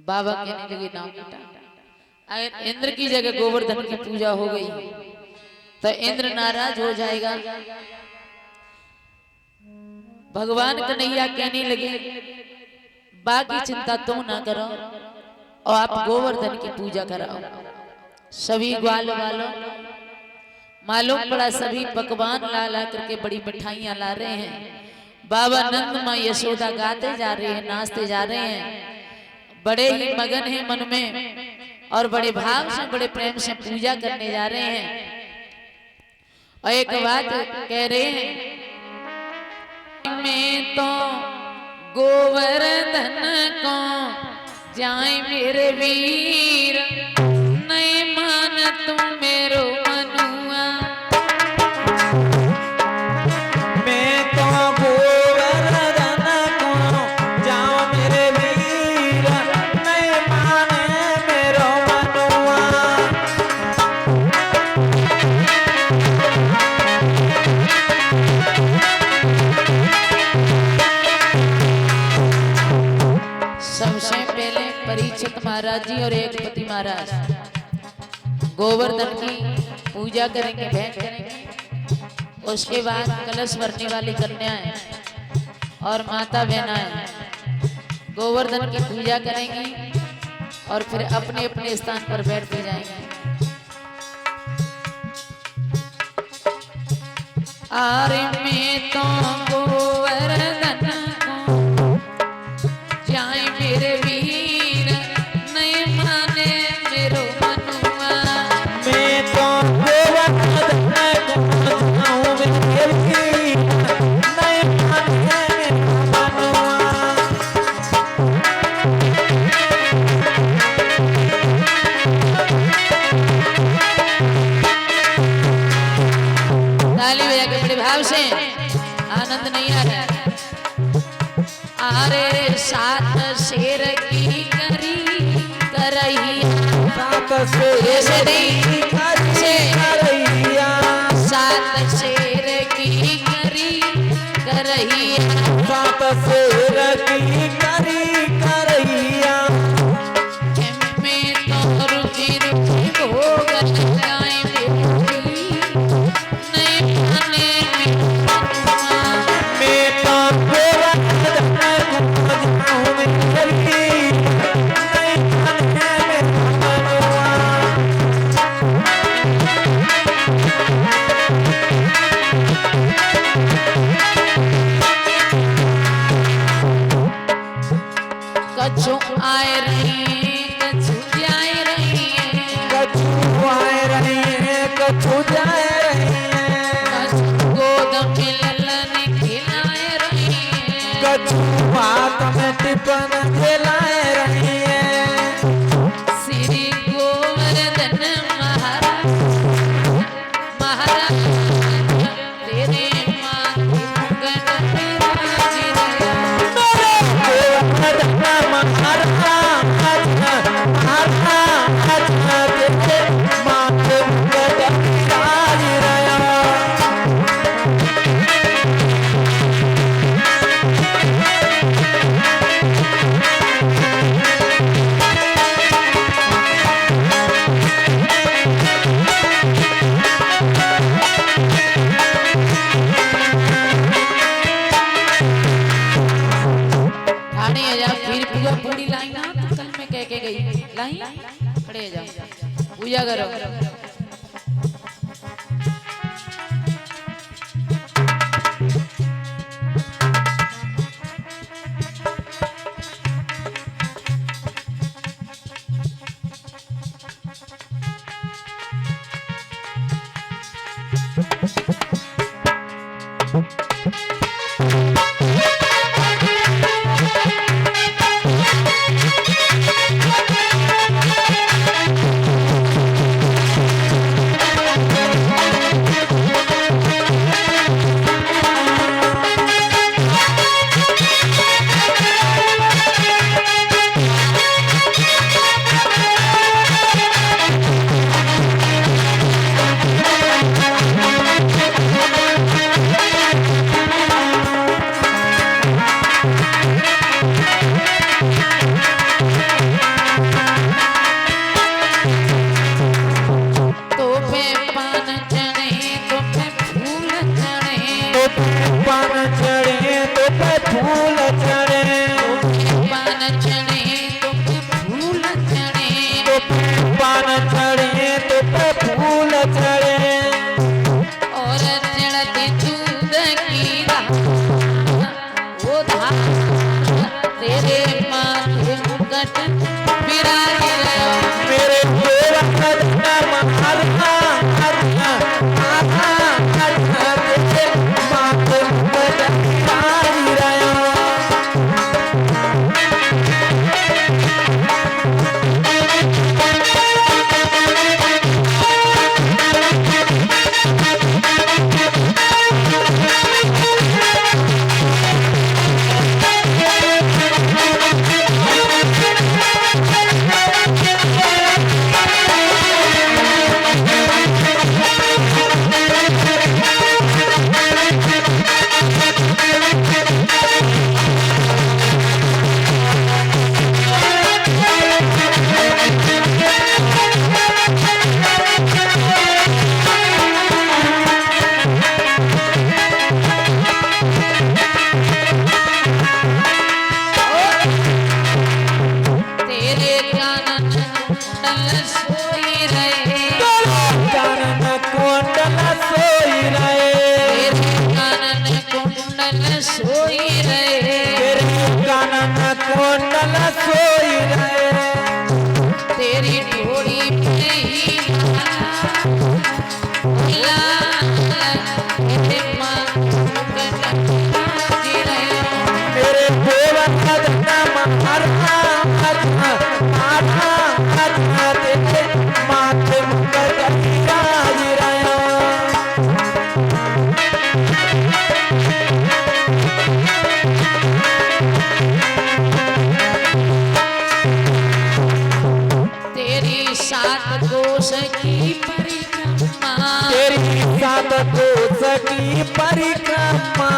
बाबा कहने लगे नाम बेटा, अगर इंद्र की जगह गोवर्धन की पूजा हो गई तो इंद्र नाराज हो जाएगा। भगवान कन्हैया कहने लगे बाकी चिंता तुम ना करो और आप गोवर्धन की पूजा कराओ। सभी ग्वाल वालों मालूम पड़ा सभी पकवान ला ला करके बड़ी मिठाइयां ला रहे हैं। बाबा नंद मां यशोदा गाते जा रहे हैं, नाचते जा रहे हैं, बड़े ही मगन हैं मन में और बड़े भाव से बड़े प्रेम से पूजा करने जा रहे हैं। और एक बात कह रहे हैं, मैं तो गोवर्धन को जाए मेरे वीर, नहीं मान तू मेरो मनुआ। मैं तो गोवर्धन को जाऊं मेरे वीर, नहीं माने मेरो मनुआ। सबसे पहले परीक्षित महाराज जी और एक पति महाराज गोवर्धन की पूजा करेंगे, भेंट करेंगे। उसके बाद कलश भरने वाली कन्याएं और माता बहनाएं गोवर्धन की पूजा करेंगी और फिर अपने अपने स्थान पर बैठते जाएंगे। आरे में तो गोवर्धन को जाए मेरे वीर नहीं माने मेरो मनुआ। मैं तो गोवर्धन को जाऊं मेरे वीर नहीं माने मेरो मनुआ। ताली बजा के बड़े भाव से, आनंद नहीं आ रहा है। अरे सात शेर की करी करही सात शेर की करैया, सात शेर की करी करही सात शेर की करी करैया। में तो रुचि रुचि भोग लगाए बेटी नहीं माने मैं तो गोवर्धन को जाऊं मेरे वीर नहीं माने मेरो मनुआ। कछु आए रही कछु जाए रही कछु आए रही है कछु जाए रही है, कछु गोद में ललन खिलाए रही कछु बात में टिपन खिलाए रही है। श्री गोवर्धन महाराज महाराज तेरे माथे मुकुट विराज रहा। गोवर्धन महाराज महाराज तेरे माथे मुकुट विराज रहा। ठाणे आ जा फिर पूजा पूरी लाई ना तो कल मैं कह के गई लाई खड़े आ जा पूजा करो। कोस की परिक्रमा,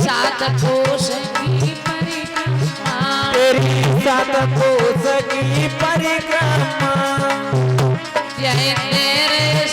सात कोस की परिक्रमा, तेरी 7 कोस की परिक्रमा। यह तेरे